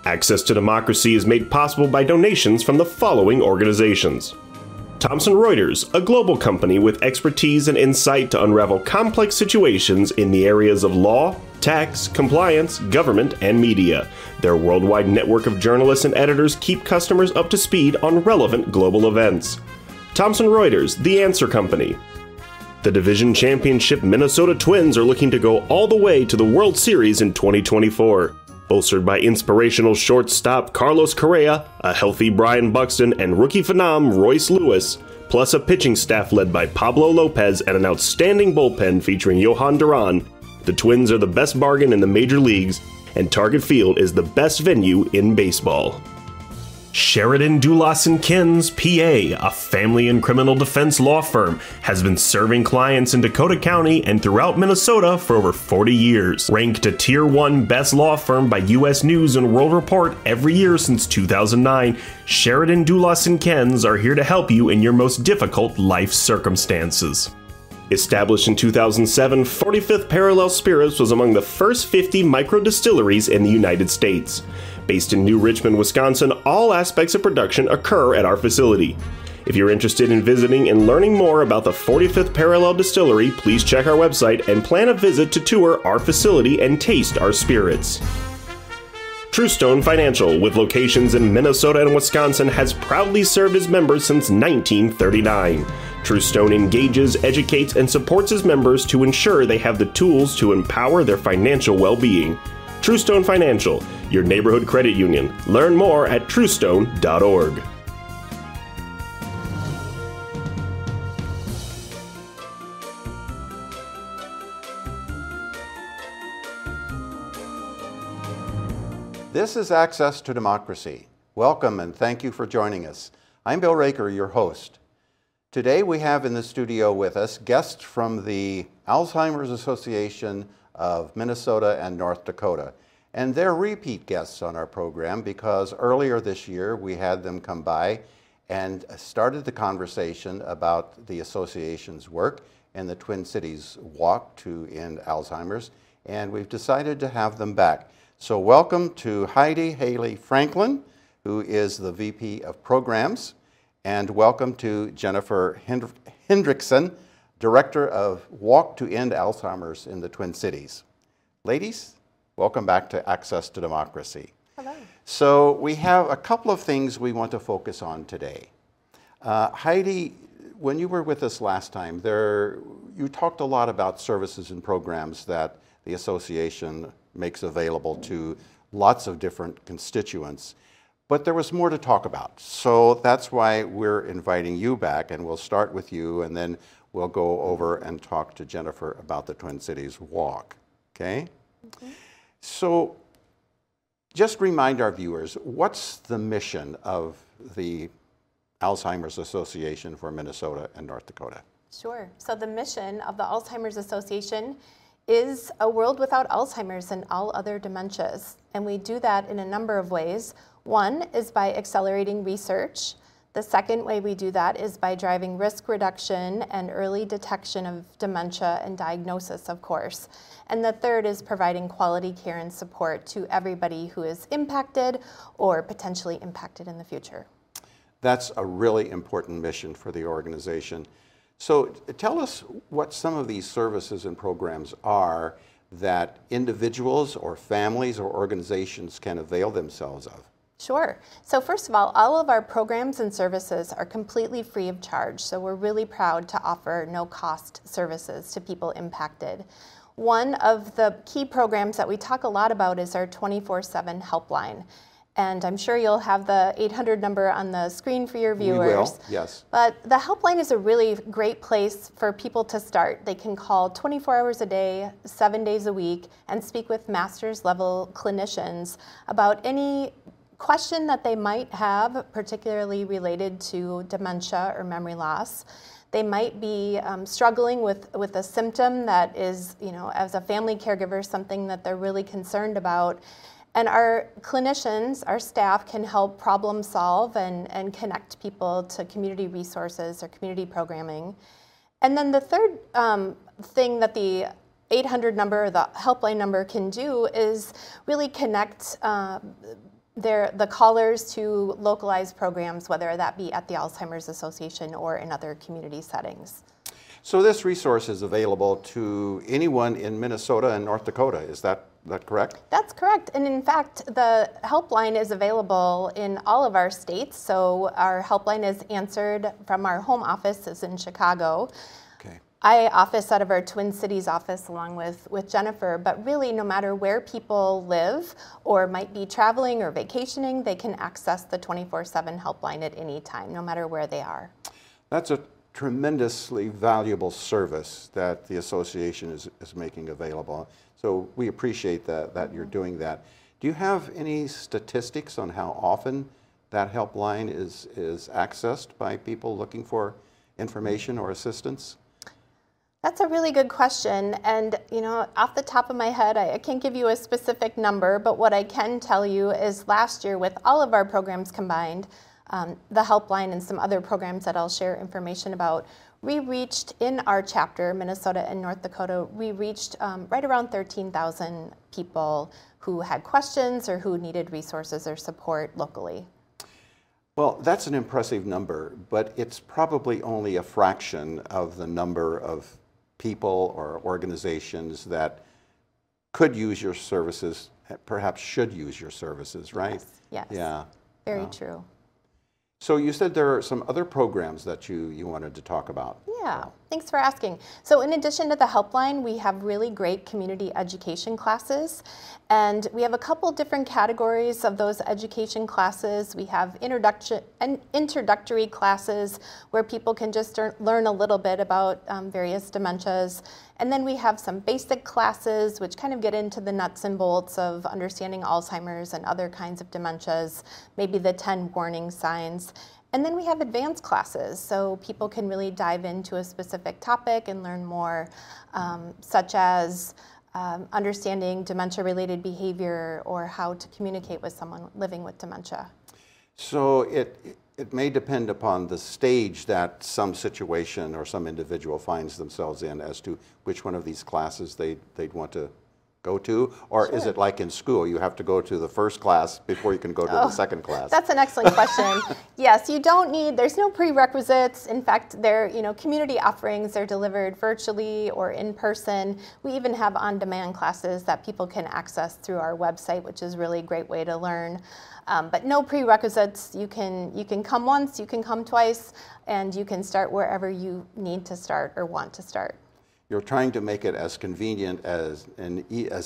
Access to Democracy is made possible by donations from the following organizations. Thomson Reuters, a global company with expertise and insight to unravel complex situations in the areas of law, tax, compliance, government, and media. Their worldwide network of journalists and editors keep customers up to speed on relevant global events. Thomson Reuters, the answer company. The division championship Minnesota Twins are looking to go all the way to the World Series in 2024. Bolstered by inspirational shortstop Carlos Correa, a healthy Brian Buxton, and rookie phenom Royce Lewis, plus a pitching staff led by Pablo Lopez and an outstanding bullpen featuring Johan Duran, the Twins are the best bargain in the major leagues, and Target Field is the best venue in baseball. Sheridan Dulas & Kins, PA, a family and criminal defense law firm, has been serving clients in Dakota County and throughout Minnesota for over 40 years. Ranked a Tier 1 Best Law Firm by U.S. News & World Report every year since 2009, Sheridan Dulas & Kins are here to help you in your most difficult life circumstances. Established in 2007, 45th Parallel Spirits was among the first 50 micro-distilleries in the United States. Based in New Richmond, Wisconsin, all aspects of production occur at our facility. If you're interested in visiting and learning more about the 45th Parallel Distillery, please check our website and plan a visit to tour our facility and taste our spirits. Truestone Financial, with locations in Minnesota and Wisconsin, has proudly served its members since 1939. Truestone engages, educates, and supports its members to ensure they have the tools to empower their financial well-being. Truestone Financial, your neighborhood credit union. Learn more at truestone.org. This is Access to Democracy. Welcome and thank you for joining us. I'm Bill Raker, your host. Today we have in the studio with us guests from the Alzheimer's Association of Minnesota and North Dakota. And they're repeat guests on our program because earlier this year we had them come by and started the conversation about the association's work and the Twin Cities Walk to End Alzheimer's, and we've decided to have them back. So welcome to Heidi Haley Franklin, who is the VP of Programs, and welcome to Jennifer Hendrickson, Director of Walk to End Alzheimer's in the Twin Cities. Ladies, welcome back to Access to Democracy. Hello. So we have a couple of things we want to focus on today. Heidi, when you were with us last time, you talked a lot about services and programs that the association makes available to lots of different constituents. But there was more to talk about. So that's why we're inviting you back, and we'll start with you, and then we'll go over and talk to Jennifer about the Twin Cities Walk. Okay? Mm-hmm. So just remind our viewers, what's the mission of the Alzheimer's Association for Minnesota and North Dakota? Sure. So the mission of the Alzheimer's Association is a world without Alzheimer's and all other dementias. And we do that in a number of ways. One is by accelerating research. The second way we do that is by driving risk reduction and early detection of dementia and diagnosis, of course. And the third is providing quality care and support to everybody who is impacted or potentially impacted in the future. That's a really important mission for the organization. So tell us what some of these services and programs are that individuals or families or organizations can avail themselves of. Sure. So first of all of our programs and services are completely free of charge. So we're really proud to offer no-cost services to people impacted. One of the key programs that we talk a lot about is our 24/7 helpline. And I'm sure you'll have the 800 number on the screen for your viewers. We will, yes. But the helpline is a really great place for people to start. They can call 24 hours a day, 7 days a week, and speak with master's level clinicians about any question that they might have, particularly related to dementia or memory loss. They might be struggling with a symptom that is, as a family caregiver, something that they're really concerned about. And our clinicians, our staff, can help problem solve and connect people to community resources or community programming. And then the third thing that the 800 number, the helpline number, can do is really connect the callers to localized programs, whether that be at the Alzheimer's Association or in other community settings. So this resource is available to anyone in Minnesota and North Dakota, is that correct? That's correct. And in fact, the helpline is available in all of our states. So our helpline is answered from our home office is in Chicago. Okay. I office out of our Twin Cities office along with Jennifer, but really no matter where people live or might be traveling or vacationing, they can access the 24/7 helpline at any time, no matter where they are. That's a tremendously valuable service that the association is making available. So we appreciate that you're doing that. Do you have any statistics on how often that helpline is accessed by people looking for information or assistance? That's a really good question. And, you know, off the top of my head, I can't give you a specific number, but what I can tell you is last year with all of our programs combined, the helpline and some other programs that I'll share information about, we reached in our chapter, Minnesota and North Dakota, we reached right around 13,000 people who had questions or who needed resources or support locally. Well, that's an impressive number, but it's probably only a fraction of the number of people or organizations that could use your services, perhaps should use your services, right? Yes. Yeah. Very true. So you said there are some other programs that you wanted to talk about. Yeah, thanks for asking. So in addition to the helpline, we have really great community education classes. And we have a couple different categories of those education classes. We have introductory classes where people can just learn a little bit about various dementias. And then we have some basic classes which kind of get into the nuts and bolts of understanding Alzheimer's and other kinds of dementias, maybe the 10 warning signs. And then we have advanced classes, so people can really dive into a specific topic and learn more, such as understanding dementia-related behavior or how to communicate with someone living with dementia. So it may depend upon the stage that some situation or some individual finds themselves in as to which one of these classes they'd want to go to, or Sure. Is it like in school, you have to go to the first class before you can go to the second class? That's an excellent question. Yes, you don't need, there's no prerequisites. In fact, community offerings are delivered virtually or in person. We even have on-demand classes that people can access through our website, which is really a great way to learn. But no prerequisites. You can come once, you can come twice, and you can start wherever you need to start or want to start. You're trying to make it as convenient as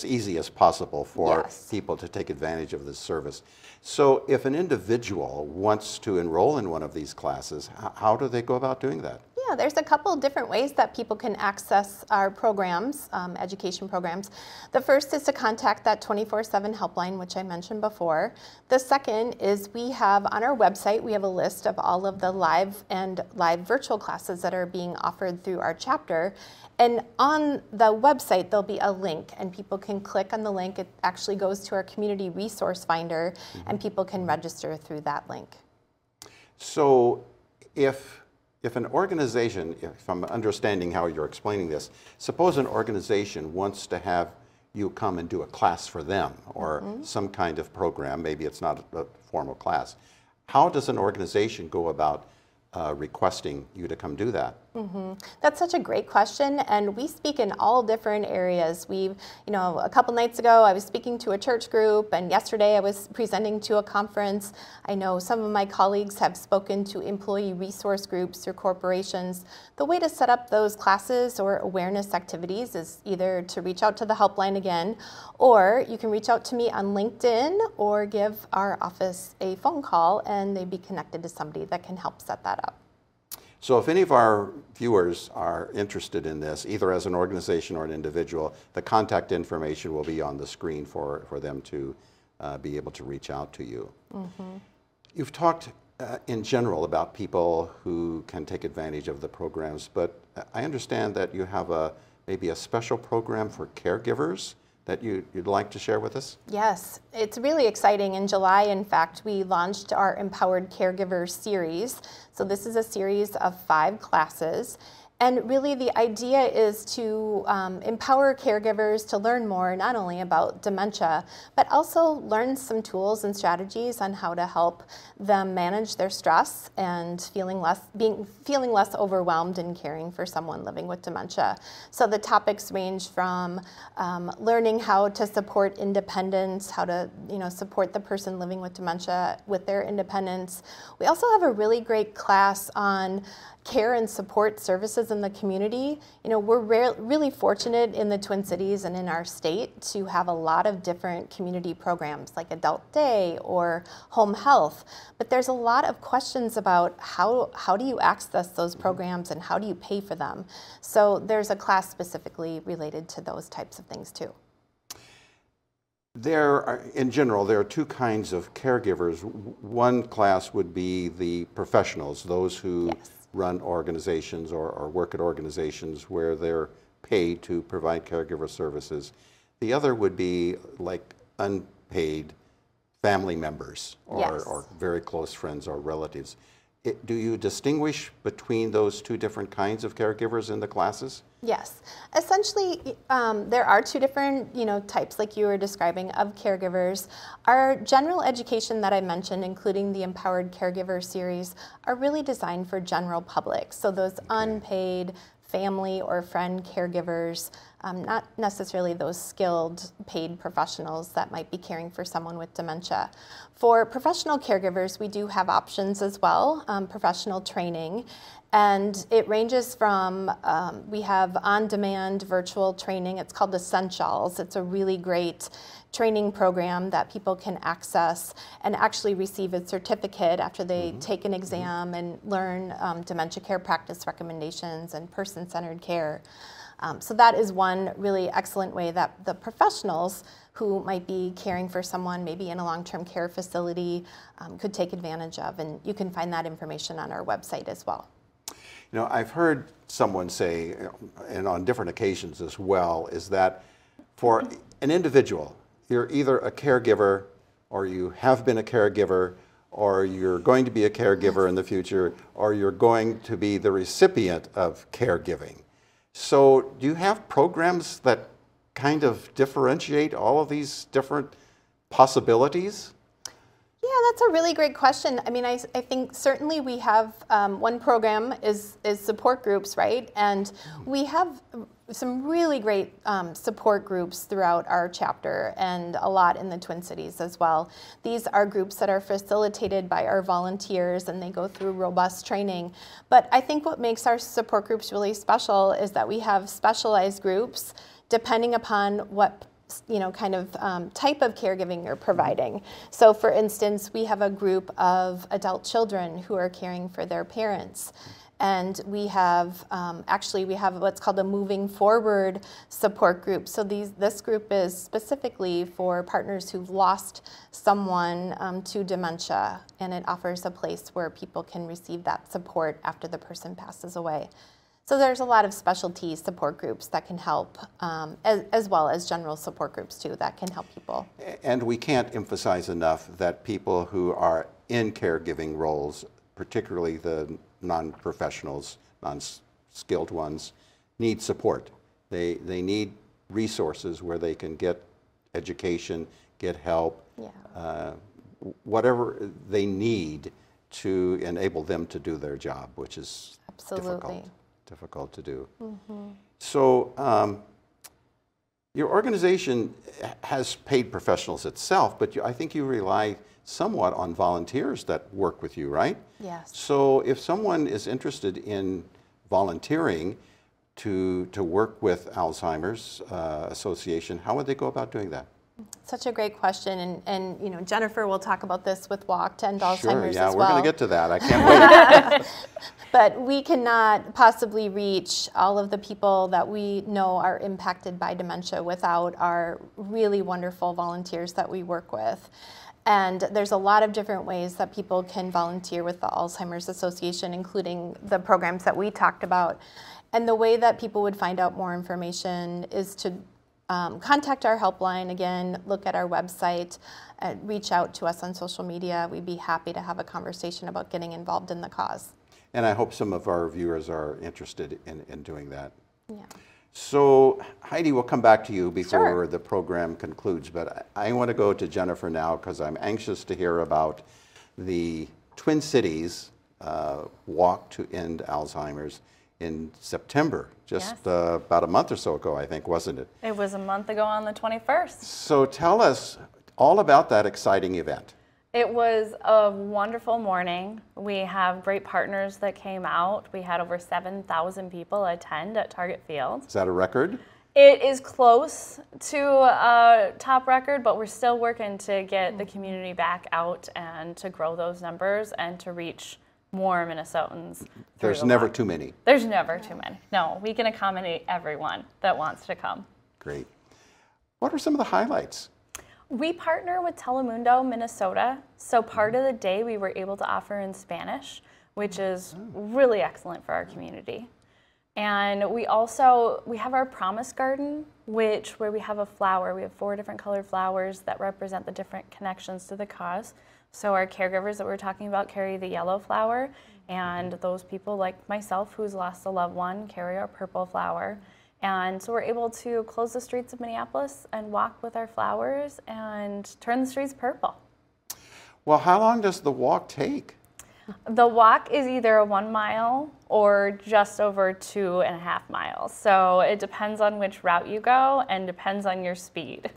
easy as possible for Yes. people to take advantage of this service. So if an individual wants to enroll in one of these classes, how do they go about doing that? Yeah, there's a couple of different ways that people can access our programs, education programs. The first is to contact that 24/7 helpline, which I mentioned before. The second is we have on our website, we have a list of all of the live and live virtual classes that are being offered through our chapter. And on the website, there'll be a link, and people can click on the link. It actually goes to our community resource finder, and people can register through that link. So if an organization, if I'm understanding how you're explaining this, suppose an organization wants to have you come and do a class for them or some kind of program, maybe it's not a formal class. How does an organization go about requesting you to come do that? That's such a great question, and we speak in all different areas. A couple nights ago I was speaking to a church group, and yesterday I was presenting to a conference. I know some of my colleagues have spoken to employee resource groups or corporations. The way to set up those classes or awareness activities is either to reach out to the helpline again, or you can reach out to me on LinkedIn or give our office a phone call, and they'd be connected to somebody that can help set that up. So if any of our viewers are interested in this, either as an organization or an individual, the contact information will be on the screen for them to be able to reach out to you. You've talked in general about people who can take advantage of the programs, but I understand that you have maybe a special program for caregivers that you'd like to share with us? Yes, it's really exciting. In July, in fact, we launched our Empowered Caregiver series. So this is a series of 5 classes. And really the idea is to empower caregivers to learn more, not only about dementia, but also learn some tools and strategies on how to help them manage their stress and feeling less overwhelmed in caring for someone living with dementia. So the topics range from learning how to support independence, how to support the person living with dementia with their independence. We also have a really great class on care and support services in the community. We're really fortunate in the Twin Cities and in our state to have a lot of different community programs like Adult Day or home health. But there's a lot of questions about how do you access those programs and how do you pay for them. So there's a class specifically related to those types of things too. In general, there are two kinds of caregivers. One class would be the professionals, those who Yes. run organizations or work at organizations where they're paid to provide caregiver services. The other would be like unpaid family members Yes. or very close friends or relatives. Do you distinguish between those two different kinds of caregivers in the classes? Yes. Essentially, there are two different, types, like you were describing, of caregivers. Our general education that I mentioned, including the Empowered Caregiver series, are really designed for general public. So those unpaid family or friend caregivers, not necessarily those skilled paid professionals that might be caring for someone with dementia. For professional caregivers, we do have options as well, professional training. And it ranges from, we have on-demand virtual training. It's called Essentials. It's a really great training program that people can access and actually receive a certificate after they take an exam and learn dementia care practice recommendations and person-centered care. So that is one really excellent way that the professionals who might be caring for someone maybe in a long-term care facility could take advantage of. And you can find that information on our website as well. I've heard someone say, and on different occasions as well, is that for an individual, you're either a caregiver or you have been a caregiver or you're going to be a caregiver in the future or you're going to be the recipient of caregiving. So do you have programs that kind of differentiate all of these different possibilities? Yeah, that's a really great question. I mean, I think certainly we have one program is support groups, right? And we have some really great support groups throughout our chapter and a lot in the Twin Cities as well. These are groups that are facilitated by our volunteers and they go through robust training. But I think what makes our support groups really special is that we have specialized groups depending upon what kind of type of caregiving you're providing. So for instance, we have a group of adult children who are caring for their parents. And we have, we have what's called a moving forward support group. So this group is specifically for partners who've lost someone to dementia, and it offers a place where people can receive that support after the person passes away. So there's a lot of specialty support groups that can help, as well as general support groups too, that can help people. And we can't emphasize enough that people who are in caregiving roles, particularly the non-professionals, non-skilled ones, need support. They need resources where they can get education, get help, whatever they need to enable them to do their job, which is difficult to do. So your organization has paid professionals itself, but I think you rely somewhat on volunteers that work with you, right? Yes. So if someone is interested in volunteering to work with Alzheimer's Association, how would they go about doing that? Such a great question, and Jennifer will talk about this with Walk to End Alzheimer's as well. Sure, yeah, we're going to get to that. I can't wait. But we cannot possibly reach all of the people that we know are impacted by dementia without our really wonderful volunteers that we work with. And there's a lot of different ways that people can volunteer with the Alzheimer's Association, including the programs that we talked about. And the way that people would find out more information is to contact our helpline, again, look at our website, reach out to us on social media. We'd be happy to have a conversation about getting involved in the cause. And I hope some of our viewers are interested in doing that. Yeah. So Heidi, we'll come back to you before Sure. the program concludes, but I want to go to Jennifer now because I'm anxious to hear about the Twin Cities walk to end Alzheimer's in September, just about a month or so ago, I think, wasn't it? It was a month ago on the 21st. So tell us all about that exciting event. It was a wonderful morning. We have great partners that came out. We had over 7,000 people attend at Target Field. Is that a record? It is close to a top record, but we're still working to get the community back out and to grow those numbers and to reach more Minnesotans. There's never too many. There's never too many. No, we can accommodate everyone that wants to come. Great. What are some of the highlights? We partner with Telemundo, Minnesota, so part of the day we were able to offer in Spanish, which is really excellent for our community. And we have our Promise Garden, where we have a flower. We have 4 different colored flowers that represent the different connections to the cause. So our caregivers that we're talking about carry the yellow flower, and those people like myself who's lost a loved one carry our purple flower. And so we're able to close the streets of Minneapolis and walk with our flowers and turn the streets purple. Well, how long does the walk take? The walk is either a 1 mile or just over 2.5 miles. So it depends on which route you go and depends on your speed.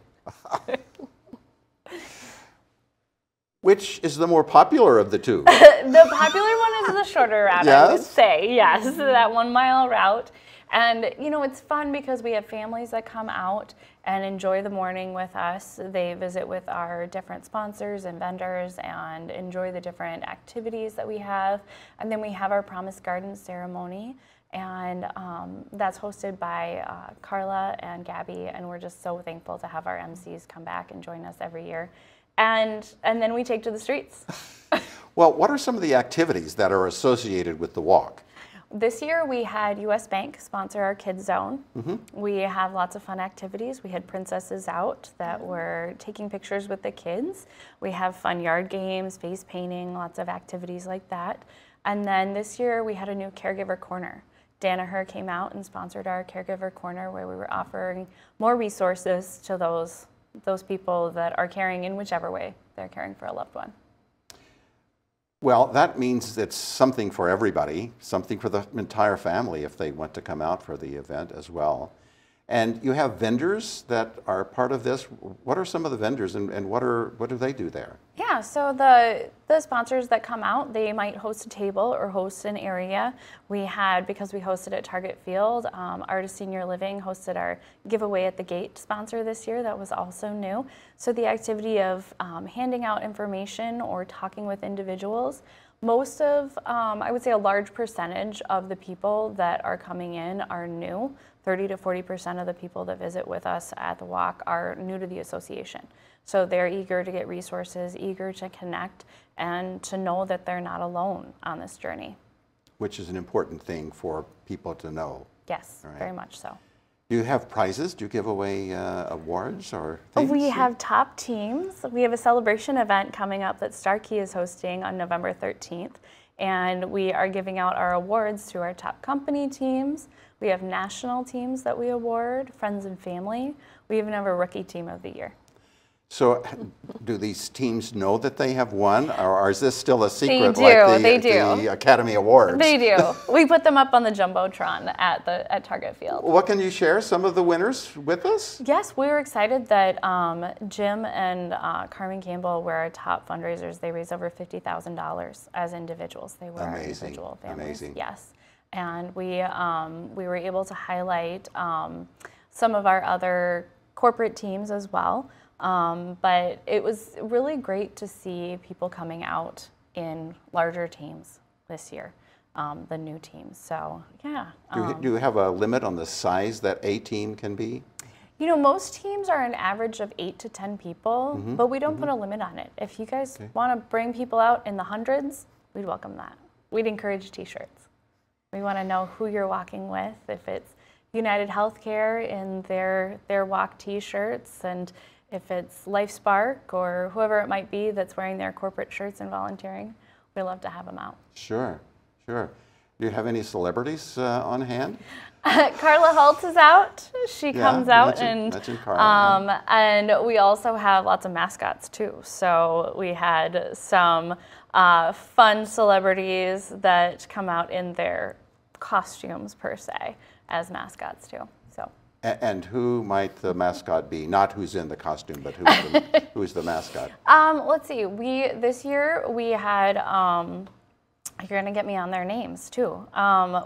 Which is the more popular of the two? The popular one is the shorter route, I would Yes? say. Yes, that 1 mile route. And, you know, it's fun because we have families that come out and enjoy the morning with us. They visit with our different sponsors and vendors and enjoy the different activities that we have. And then we have our Promise Garden ceremony, and that's hosted by Carla and Gabby, and we're just so thankful to have our MCs come back and join us every year. And then we take to the streets. Well, what are some of the activities that are associated with the walk? This year we had US Bank sponsor our Kids Zone. We have lots of fun activities. We had princesses out that were taking pictures with the kids. We have fun yard games, face painting, lots of activities like that. And then this year we had a new caregiver corner. Danaher came out and sponsored our caregiver corner, where we were offering more resources to those people that are caring in whichever way they're caring for a loved one. Well, that means it's something for everybody, something for the entire family if they want to come out for the event as well. And you have vendors that are part of this. What are some of the vendors, and what do they do there? Yeah, so the sponsors that come out, they might host a table or host an area. We had, because we hosted at Target Field, Artist Senior Living hosted our giveaway at the gate sponsor this year. That was also new. So the activity of handing out information or talking with individuals, most of, I would say a large percentage of the people that are coming in are new. 30 to 40% of the people that visit with us at the walk are new to the association. So they're eager to get resources, eager to connect, and to know that they're not alone on this journey. Which is an important thing for people to know. Yes, Right. very much so. Do you have prizes? Do you give away awards or things? We have top teams. We have a celebration event coming up that Starkey is hosting on November 13th. And we are giving out our awards to our top company teams. We have national teams that we award, friends and family. We even have a rookie team of the year. So do these teams know that they have won, or is this still a secret do, like they do. the Academy Awards? They do. We put them up on the Jumbotron at Target Field. What can you share some of the winners with us? Yes, we were excited that Jim and Carmen Campbell were our top fundraisers. They raised over $50,000 as individuals. They were our individual families. Amazing. Yes, and we were able to highlight some of our other corporate teams as well. But it was really great to see people coming out in larger teams this year, the new teams. So, yeah. Do you have a limit on the size that a team can be? You know, most teams are an average of 8 to 10 people, but we don't put a limit on it. If you guys want to bring people out in the hundreds, we'd welcome that. We'd encourage t-shirts. We want to know who you're walking with, if it's United Healthcare in their walk t-shirts, and if it's LifeSpark or whoever it might be that's wearing their corporate shirts and volunteering, we love to have them out. Sure, sure. Do you have any celebrities on hand? Carla Hultz is out. She comes out, mention Carla. and we also have lots of mascots too. So we had some fun celebrities that come out in their costumes per se as mascots too. So. And who might the mascot be? Not who's in the costume, but who's the mascot? Let's see. This year we had. You're going to get me on their names too.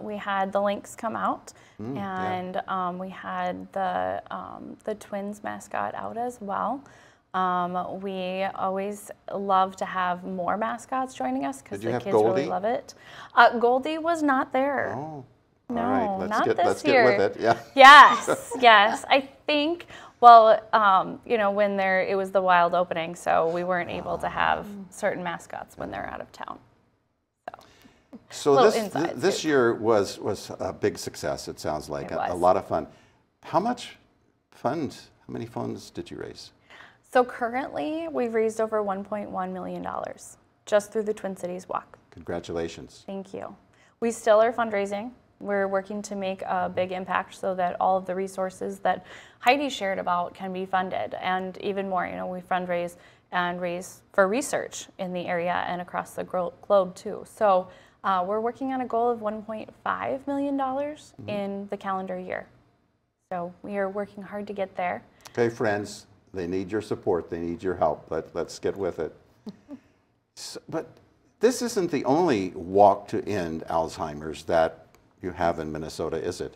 We had the Lynx come out, and we had the Twins mascot out as well. We always love to have more mascots joining us because the kids really love it. Goldie was not there. Oh, no, all right. not this let's year. get with it. Yeah. Yes, yes. I think. Well, when it was the wild opening, so we weren't able to have certain mascots when they're out of town. So this year was a big success. It sounds like a lot of fun. How many funds did you raise? So currently, we've raised over $1.1 million just through the Twin Cities Walk. Congratulations. Thank you. We still are fundraising. We're working to make a big impact so that all of the resources that Heidi shared about can be funded, and even more. We fundraise and raise for research in the area and across the globe too. So. We're working on a goal of $1.5 million in the calendar year. So we are working hard to get there. Okay, friends, they need your support. They need your help. Let's get with it. But this isn't the only walk to end Alzheimer's that you have in Minnesota, is it?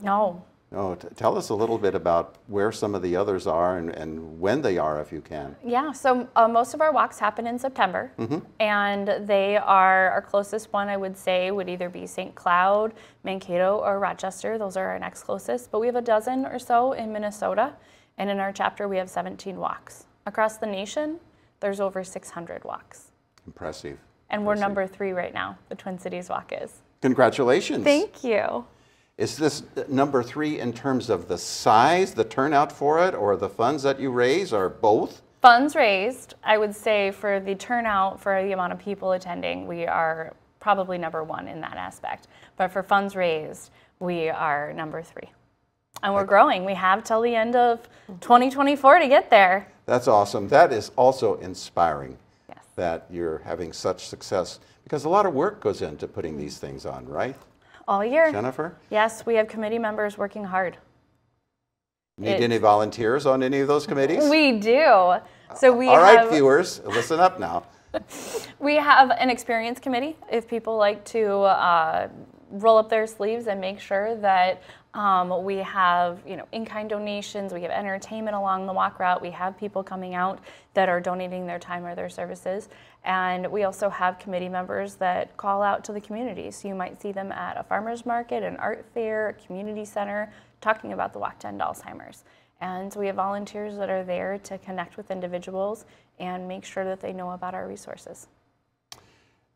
No. No, tell us a little bit about where some of the others are and when they are, if you can. Yeah, so most of our walks happen in September, and they are, our closest one I would say would either be St. Cloud, Mankato, or Rochester. Those are our next closest, but we have a dozen or so in Minnesota, and in our chapter we have 17 walks. Across the nation, there's over 600 walks. Impressive. And we're number 3 right now, the Twin Cities Walk is. Congratulations. Thank you. Is this number 3 in terms of the size, the turnout for it, or the funds that you raise, or both? Funds raised, I would say for the turnout, for the amount of people attending, we are probably number 1 in that aspect. But for funds raised, we are number 3. And we're growing. We have till the end of 2024 to get there. That's awesome. That is also inspiring. Yes. That you're having such success, because a lot of work goes into putting these things on, right? All year. Jennifer? Yes, we have committee members working hard. Need any volunteers on any of those committees? We do. So we All right, viewers, listen up now. We have an experience committee if people like to roll up their sleeves and make sure that we have, in-kind donations, we have entertainment along the walk route, we have people coming out that are donating their time or their services, and we also have committee members that call out to the community. So you might see them at a farmer's market, an art fair, a community center, talking about the Walk to End Alzheimer's. And we have volunteers that are there to connect with individuals and make sure that they know about our resources.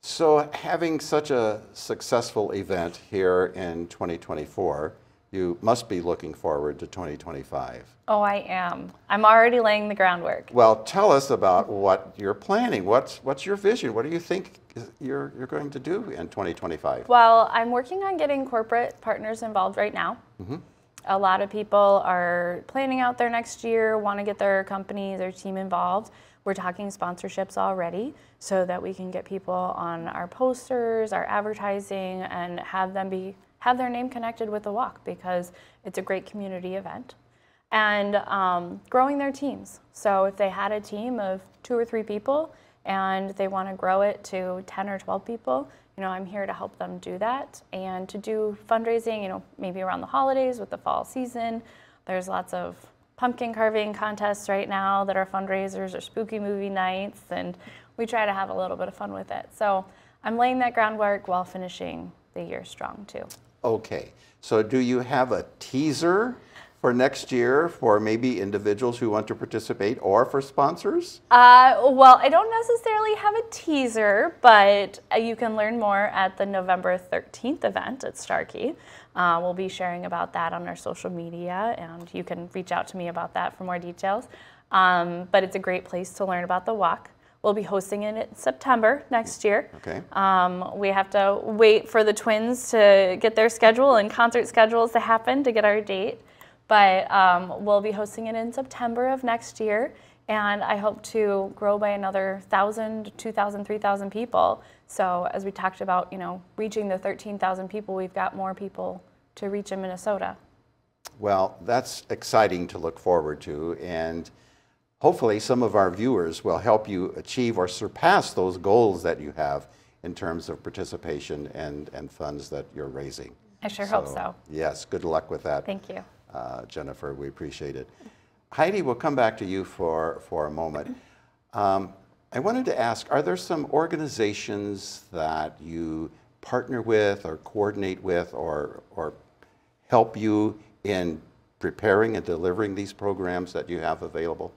So having such a successful event here in 2024, you must be looking forward to 2025. Oh, I am. I'm already laying the groundwork. Well, tell us about what you're planning. What's your vision? What do you think you're going to do in 2025? Well, I'm working on getting corporate partners involved right now. A lot of people are planning out their next year, want to get their company, their team involved. We're talking sponsorships already so that we can get people on our posters, our advertising, and have their name connected with the walk, because it's a great community event. And growing their teams. So if they had a team of 2 or 3 people and they want to grow it to 10 or 12 people, I'm here to help them do that, and to do fundraising, maybe around the holidays with the fall season. There's lots of pumpkin carving contests right now that are fundraisers, or spooky movie nights, and we try to have a little bit of fun with it. So I'm laying that groundwork while finishing the year strong too. Okay, so do you have a teaser for next year for maybe individuals who want to participate, or for sponsors? Well, I don't necessarily have a teaser, but you can learn more at the November 13th event at Starkey. We'll be sharing about that on our social media, and you can reach out to me about that for more details. But it's a great place to learn about the walk. We'll be hosting it in September next year. Okay. We have to wait for the twins to get their schedule and concert schedules to happen to get our date. But we'll be hosting it in September of next year. And I hope to grow by another 1,000, 2,000, 3,000 people. So as we talked about, you know, reaching the 13,000 people, we've got more people to reach in Minnesota. Well, that's exciting to look forward to, and hopefully some of our viewers will help you achieve or surpass those goals that you have in terms of participation and funds that you're raising. I sure hope so. Yes, good luck with that. Thank you. Jennifer, we appreciate it. Heidi, we'll come back to you for a moment. I wanted to ask, are there some organizations that you partner with or coordinate with or help you in preparing and delivering these programs that you have available?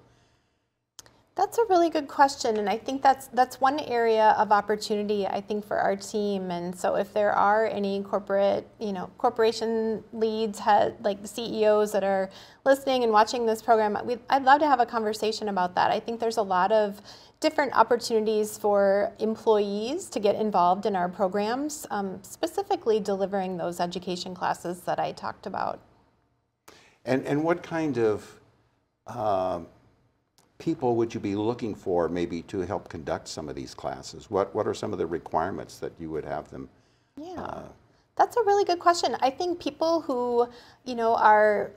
That's a really good question, and I think that's one area of opportunity, I think, for our team. And so if there are any corporation leads, like CEOs that are listening and watching this program, I'd love to have a conversation about that. I think there's a lot of different opportunities for employees to get involved in our programs, specifically delivering those education classes that I talked about. And what kind of people would you be looking for maybe to help conduct some of these classes? What are some of the requirements that you would have them? Yeah, that's a really good question. I think people who, you know, are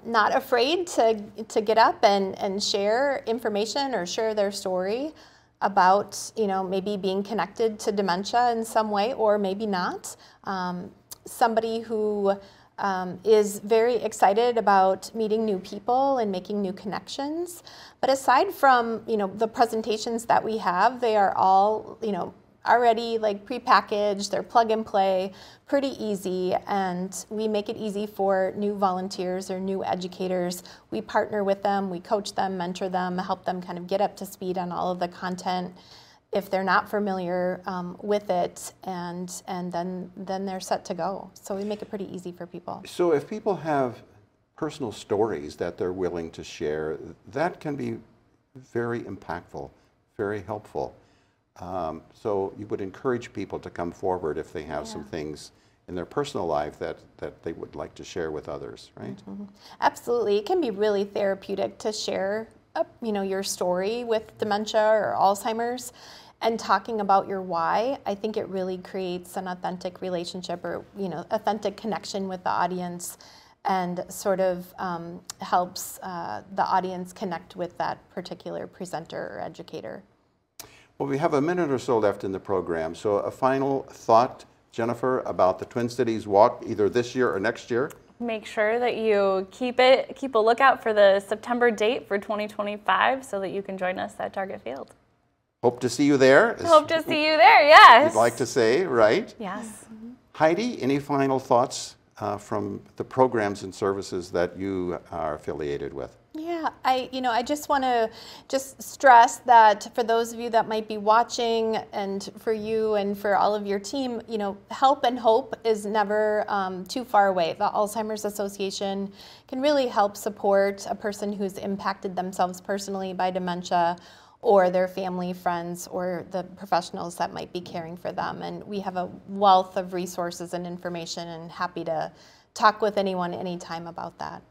not afraid to get up and share information or share their story about, you know, maybe being connected to dementia in some way or maybe not. Somebody who is very excited about meeting new people and making new connections. But aside from, you know, the presentations that we have, they are all, you know, already like prepackaged, they're plug and play, pretty easy, and we make it easy for new volunteers or new educators. We partner with them, we coach them, mentor them, help them kind of get up to speed on all of the content if they're not familiar with it, and then they're set to go. So we make it pretty easy for people. So if people have personal stories that they're willing to share, that can be very impactful, very helpful. So you would encourage people to come forward if they have some things in their personal life that they would like to share with others, right? Mm-hmm. Absolutely. It can be really therapeutic to share you know, your story with dementia or Alzheimer's. And talking about your why, I think it really creates an authentic relationship or, you know, authentic connection with the audience, and sort of helps the audience connect with that particular presenter or educator. Well, we have a minute or so left in the program. So a final thought, Jennifer, about the Twin Cities Walk, either this year or next year? Make sure that you keep a lookout for the September date for 2025 so that you can join us at Target Field. Hope to see you there. Hope to see you there, yes. You'd like to say, right? Yes. Mm-hmm. Heidi, any final thoughts from the programs and services that you are affiliated with? Yeah, I just want to stress that for those of you that might be watching, and for you and for all of your team, you know, help and hope is never too far away. The Alzheimer's Association can really help support a person who's impacted themselves personally by dementia, or their family, friends, or the professionals that might be caring for them. And we have a wealth of resources and information, and happy to talk with anyone anytime about that.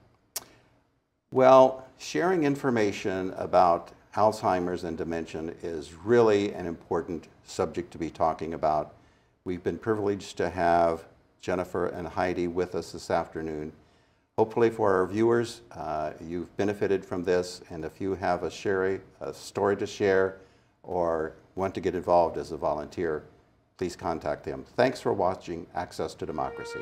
Well, sharing information about Alzheimer's and dementia is really an important subject to be talking about. We've been privileged to have Jennifer and Heidi with us this afternoon. Hopefully for our viewers, you've benefited from this, and if you have a story to share or want to get involved as a volunteer, please contact them. Thanks for watching Access to Democracy.